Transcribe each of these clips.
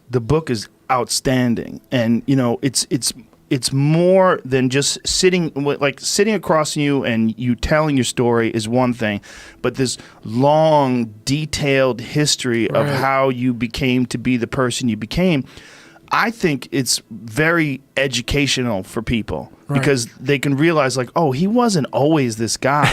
The book is outstanding, and it's more than just sitting across from you and you telling your story is one thing, but this long, detailed history of how you became to be the person you became. I think it's very educational for people because they can realize, like, oh, he wasn't always this guy.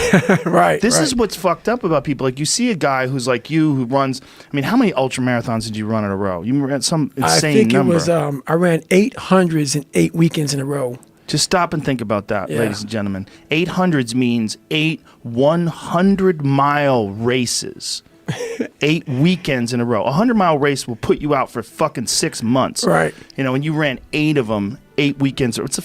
This is what's fucked up about people. Like, you see a guy who's like you, who runs, I mean, how many ultra marathons did you run in a row? You ran some insane number. I think it was, I ran 800s in 8 weekends in a row. Just stop and think about that, ladies and gentlemen. 800s means 8 100-mile races. 8 weekends in a row. A 100-mile race will put you out for fucking 6 months. Right. And you ran 8 of them, 8 weekends. It's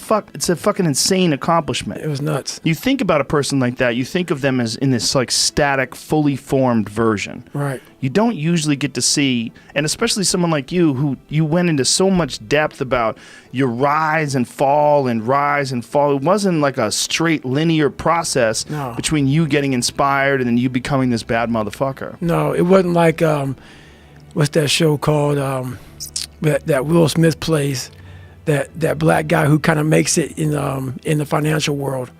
a fucking insane accomplishment. It was nuts. You think about a person like that, you think of them as in this like static, fully formed version. Right. You don't usually get to see, and especially someone like you, who you went into so much depth about your rise and fall and rise and fall. It wasn't like a straight linear process between you getting inspired and then you becoming this bad motherfucker. No, it wasn't like, what's that show called, that Will Smith plays, that black guy who kind of makes it in the financial world.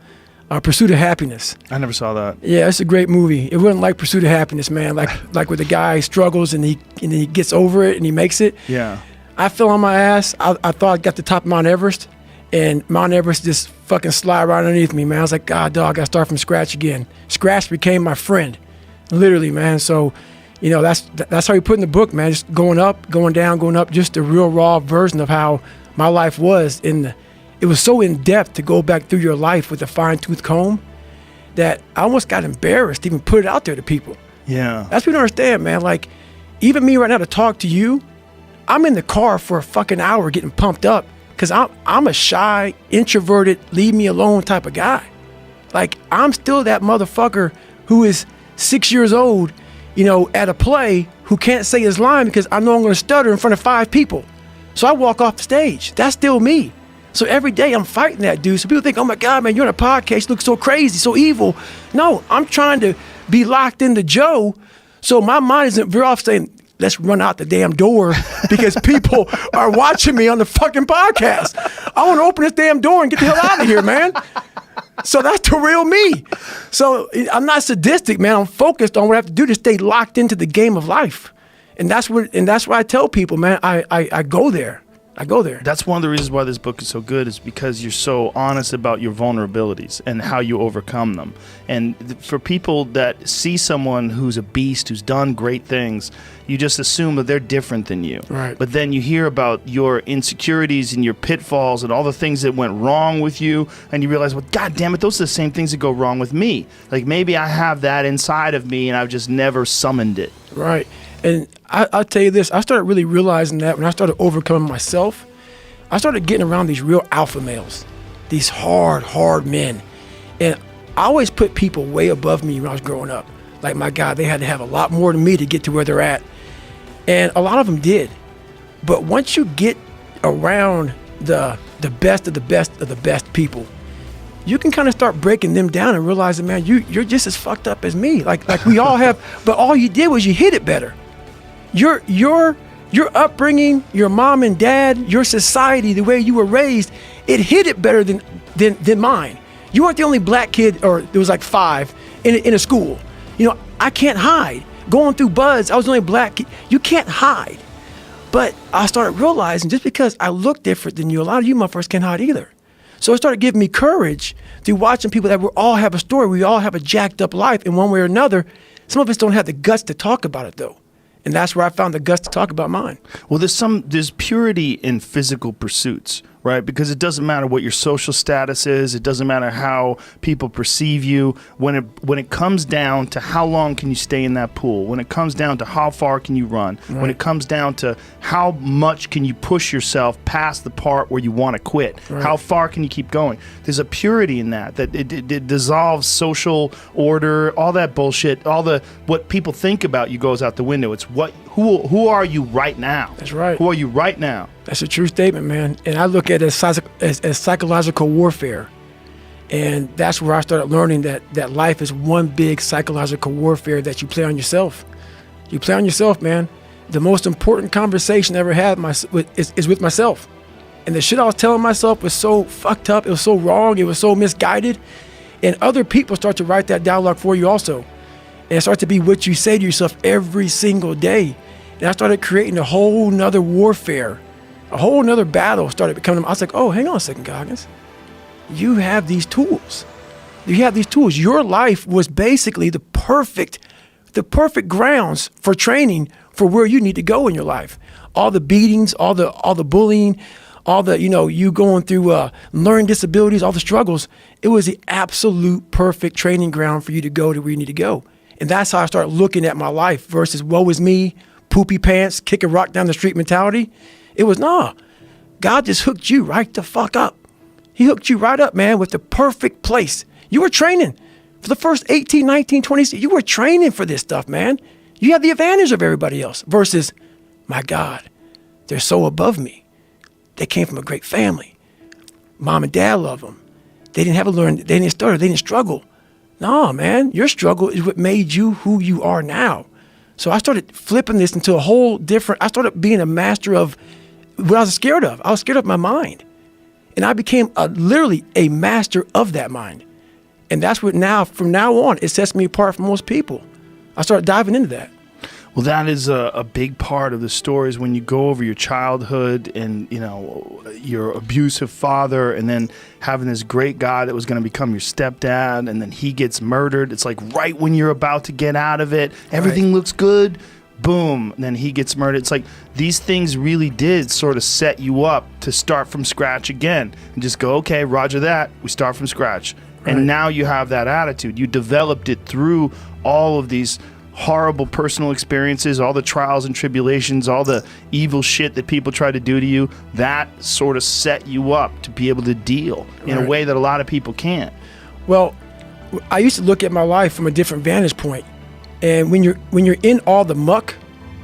Pursuit of Happiness. I never saw that. Yeah, it's a great movie. It wasn't like Pursuit of Happiness, man. Like where the guy struggles and he gets over it and he makes it. Yeah. I fell on my ass. I thought I got to the top of Mount Everest, and Mount Everest just fucking slide right underneath me, man. I was like, God, dog, I gotta start from scratch again. Scratch became my friend, literally, man. So, that's how you put in the book, man. Just going up, going down, going up. Just the real raw version of how my life was. It was so in depth to go back through your life with a fine-tooth comb that I almost got embarrassed to even put it out there to people. Yeah. That's what you don't understand, man. Like, even me right now to talk to you, I'm in the car for a fucking hour getting pumped up because I'm a shy, introverted, leave me alone type of guy. Like, I'm still that motherfucker who is 6 years old, at a play, who can't say his line because I know I'm going to stutter in front of 5 people. So I walk off the stage. That's still me. So every day I'm fighting that dude. So people think, oh my God, man, you're on a podcast, you look so crazy, so evil. No, I'm trying to be locked into Joe. So my mind isn't veer off saying, let's run out the damn door because people are watching me on the fucking podcast. I want to open this damn door and get the hell out of here, man. So that's the real me. So I'm not sadistic, man. I'm focused on what I have to do to stay locked into the game of life. And that's what I tell people, man. I go there. I go there. That's one of the reasons why this book is so good, is because you're so honest about your vulnerabilities and how you overcome them. And for people that see someone who's a beast, who's done great things, you just assume that they're different than you. Right. But then you hear about your insecurities and your pitfalls and all the things that went wrong with you, and you realize, well, God damn it, those are the same things that go wrong with me. Like, maybe I have that inside of me and I've just never summoned it. Right. And I'll tell you this, I started really realizing that when I started overcoming myself, I started getting around these real alpha males, these hard men. And I always put people way above me when I was growing up. Like, my God, they had to have a lot more than me to get to where they're at. And a lot of them did. But once you get around the best of the best of the best people, you can kind of start breaking them down and realizing, man, you're just as fucked up as me. Like we all have, but all you did was you hit it better. Your upbringing, your mom and dad, your society, the way you were raised, it hit it better than mine. You weren't the only black kid, or there was like 5 in a school. I can't hide. Going through buds, I was the only black kid. You can't hide. But I started realizing, just because I look different than you, a lot of you motherfuckers can't hide either. So it started giving me courage through watching people that we all have a story. We all have a jacked up life in one way or another. Some of us don't have the guts to talk about it, though. And that's where I found the guts to talk about mine. Well, there's purity in physical pursuits, right? Because it doesn't matter what your social status is. It doesn't matter how people perceive you. When it comes down to how long can you stay in that pool, when it comes down to how far can you run, when it comes down to how much can you push yourself past the part where you want to quit, how far can you keep going, there's a purity in that it dissolves social order, all that bullshit, what people think about you goes out the window. It's who are you right now? That's right. Who are you right now? That's a true statement, man. And I look at it as psychological warfare. And that's where I started learning that life is one big psychological warfare that you play on yourself. You play on yourself, man. the most important conversation I ever had is with myself. And the shit I was telling myself was so fucked up. It was so wrong. It was so misguided. And other people start to write that dialogue for you also. And it starts to be what you say to yourself every single day. And I started creating a whole nother warfare. A whole nother battle started becoming. I was like, oh, hang on a second, Goggins. You have these tools. You have these tools. Your life was basically the perfect grounds for training for where you need to go in your life. All the beatings, all the bullying, all the, you going through learning disabilities, all the struggles. It was the absolute perfect training ground for you to go to where you need to go. And that's how I started looking at my life versus woe is me, poopy pants, kick a rock down the street mentality. It was, nah, God just hooked you right the fuck up. He hooked you right up, man, with the perfect place. You were training for the first 18, 19, 20, you were training for this stuff, man. You have the advantage of everybody else versus, my God, they're so above me. They came from a great family. Mom and dad love them. They didn't have to learn, they didn't stutter, they didn't struggle. No, man, your struggle is what made you who you are now. So I started flipping this into a whole different, I started being a master of what I was scared of. I was scared of my mind. And I became literally a master of that mind. And that's what now, from now on, it sets me apart from most people. I started diving into that. Well, that is a big part of the stories when you go over your childhood and, your abusive father and then having this great guy that was going to become your stepdad and then he gets murdered. It's like right when you're about to get out of it, everything looks good. Boom, and then he gets murdered. It's like these things really did sort of set you up to start from scratch again and just go, okay, roger that. We start from scratch. Right. And now you have that attitude. You developed it through all of these horrible personal experiences, all the trials and tribulations, all the evil shit that people try to do to you. That sort of set you up to be able to deal in a way that a lot of people can't. Well, I used to look at my life from a different vantage point. And when you're in all the muck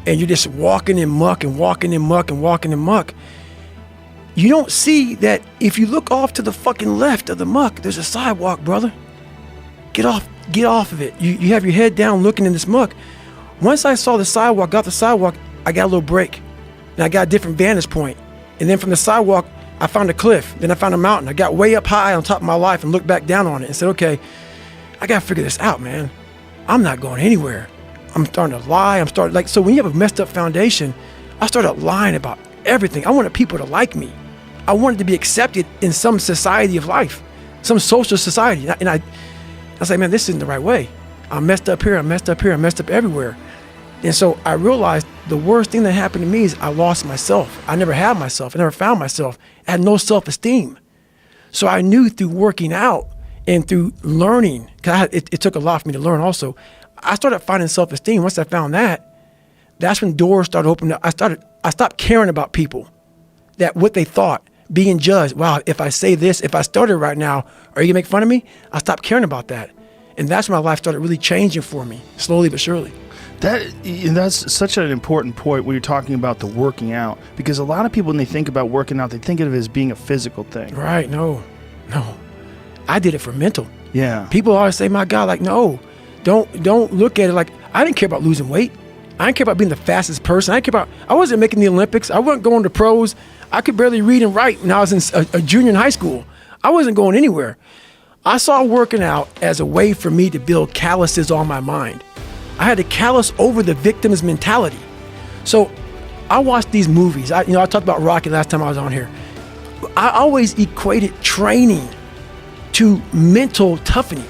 and you're just walking in muck and walking in muck and walking in muck, you don't see that if you look off to the fucking left of the muck, there's a sidewalk, brother. Get off of it. You have your head down looking in this muck. Once I saw the sidewalk, got the sidewalk, I got a little break. And I got a different vantage point. And then from the sidewalk, I found a cliff. Then I found a mountain. I got way up high on top of my life and looked back down on it and said, okay, I got to figure this out, man. I'm not going anywhere. I'm starting to lie. So when you have a messed up foundation, I started lying about everything. I wanted people to like me. I wanted to be accepted in some society of life, some social society. And I was like, man, this isn't the right way. I'm messed up here. I'm messed up here. I'm messed up everywhere. And so I realized the worst thing that happened to me is I lost myself. I never had myself. I never found myself. I had no self-esteem. So I knew through working out and through learning, because it took a lot for me to learn also, I started finding self-esteem. Once I found that, that's when doors started opening up. I stopped caring about people, that what they thought, being judged. Wow, if I say this, if I started right now, are you gonna make fun of me? I stopped caring about that. And that's when my life started really changing for me, slowly but surely. That's such an important point when you're talking about the working out, because a lot of people, when they think about working out, they think of it as being a physical thing. Right, no. I did it for mental. Yeah. People always say, my God, like, no, don't look at it like, I didn't care about losing weight. I didn't care about being the fastest person. I wasn't making the Olympics. I wasn't going to pros. I could barely read and write when I was in a junior in high school. I wasn't going anywhere. I saw working out as a way for me to build calluses on my mind. I had to callous over the victim's mentality. So I watched these movies. I talked about Rocky last time I was on here. I always equated training to mental toughening.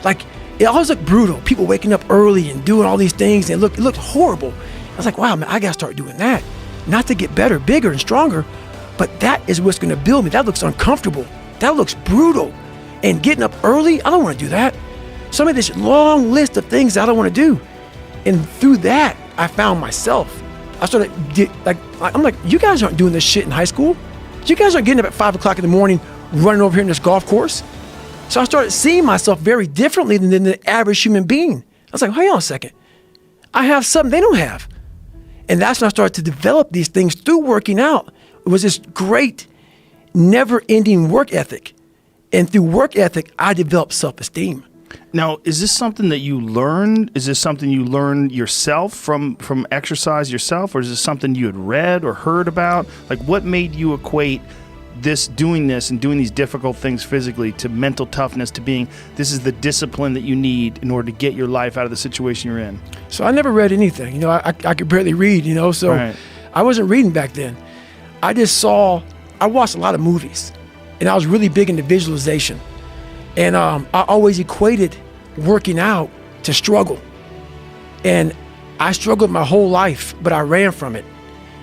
Like, it always looked brutal. People waking up early and doing all these things, and it looked horrible. I was like, wow, man, I gotta start doing that. Not to get better, bigger, and stronger, but that is what's gonna build me. That looks uncomfortable. That looks brutal. And getting up early, I don't wanna do that. So I made this long list of things that I don't wanna do. And through that, I found myself. I started, I'm like, you guys aren't doing this shit in high school. You guys aren't getting up at 5 o'clock in the morning, running over here in this golf course. So I started seeing myself very differently than the average human being. I was like, hang on a second. I have something they don't have. And that's when I started to develop these things through working out. It was this great, never-ending work ethic. And through work ethic, I developed self-esteem. Now, is this something that you learned? Is this something you learned yourself from exercise yourself, or is this something you had read or heard about? Like, what made you equate doing this and doing these difficult things physically to mental toughness, to being, this is the discipline that you need in order to get your life out of the situation you're in? So I never read anything. You know, I could barely read, you know, so Right. I wasn't reading back then. I watched a lot of movies, and I was really big into visualization. And I always equated working out to struggle. And I struggled my whole life, but I ran from it.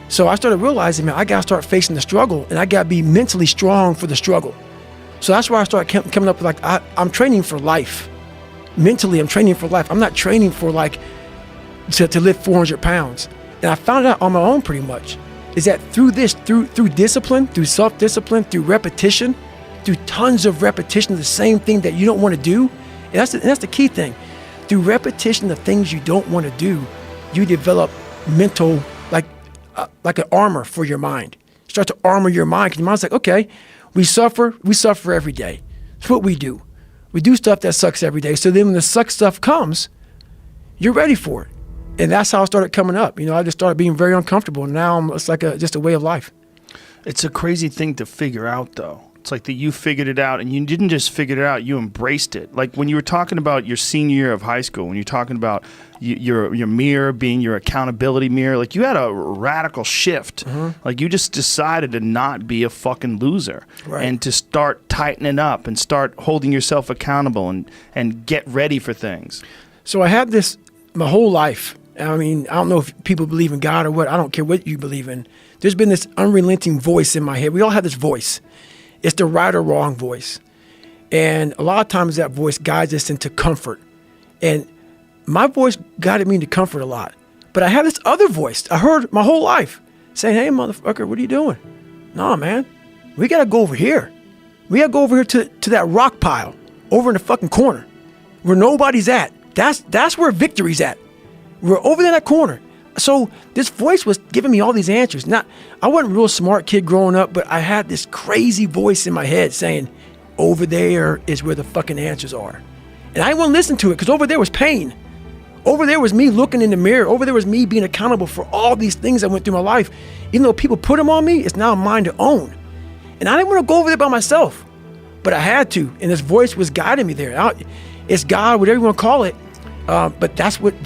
So I started realizing, man, I got to start facing the struggle, and I got to be mentally strong for the struggle. So that's where I started coming up with, like, I'm training for life. Mentally, I'm training for life. I'm not training for, like, to lift 400 pounds. And I found out on my own pretty much, is that through discipline, through self-discipline, through repetition, through tons of repetition of the same thing that you don't want to do, and that's the key thing. Through repetition of things you don't want to do, you develop mental, like an armor for your mind. You start to armor your mind, because your mind's like, okay, we suffer every day. That's what we do. We do stuff that sucks every day. So then when the suck stuff comes, you're ready for it. And that's how I started coming up. You know, I just started being very uncomfortable. And now it's like just a way of life. It's a crazy thing to figure out, though. It's like that you figured it out, and you didn't just figure it out, you embraced it. Like when you were talking about your senior year of high school, when you're talking about your mirror being your accountability mirror, like you had a radical shift. Mm-hmm. Like you just decided to not be a fucking loser, Right. and to start tightening up and start holding yourself accountable and get ready for things. So I had this my whole life. I mean, I don't know if people believe in God or what. I don't care what you believe in. There's been this unrelenting voice in my head. We all have this voice. It's the right or wrong voice. And a lot of times that voice guides us into comfort. And my voice guided me into comfort a lot. But I had this other voice I heard my whole life saying, hey, motherfucker, what are you doing? Nah, man, we got to go over here. We got to go over here to that rock pile over in the fucking corner where nobody's at. That's where victory's at. We're over there in that corner. So this voice was giving me all these answers. I wasn't a real smart kid growing up, but I had this crazy voice in my head saying, over there is where the fucking answers are. And I didn't want to listen to it because over there was pain. Over there was me looking in the mirror. Over there was me being accountable for all these things I went through my life. Even though people put them on me, it's now mine to own. And I didn't want to go over there by myself, but I had to. And this voice was guiding me there. It's God, whatever you want to call it. But that's what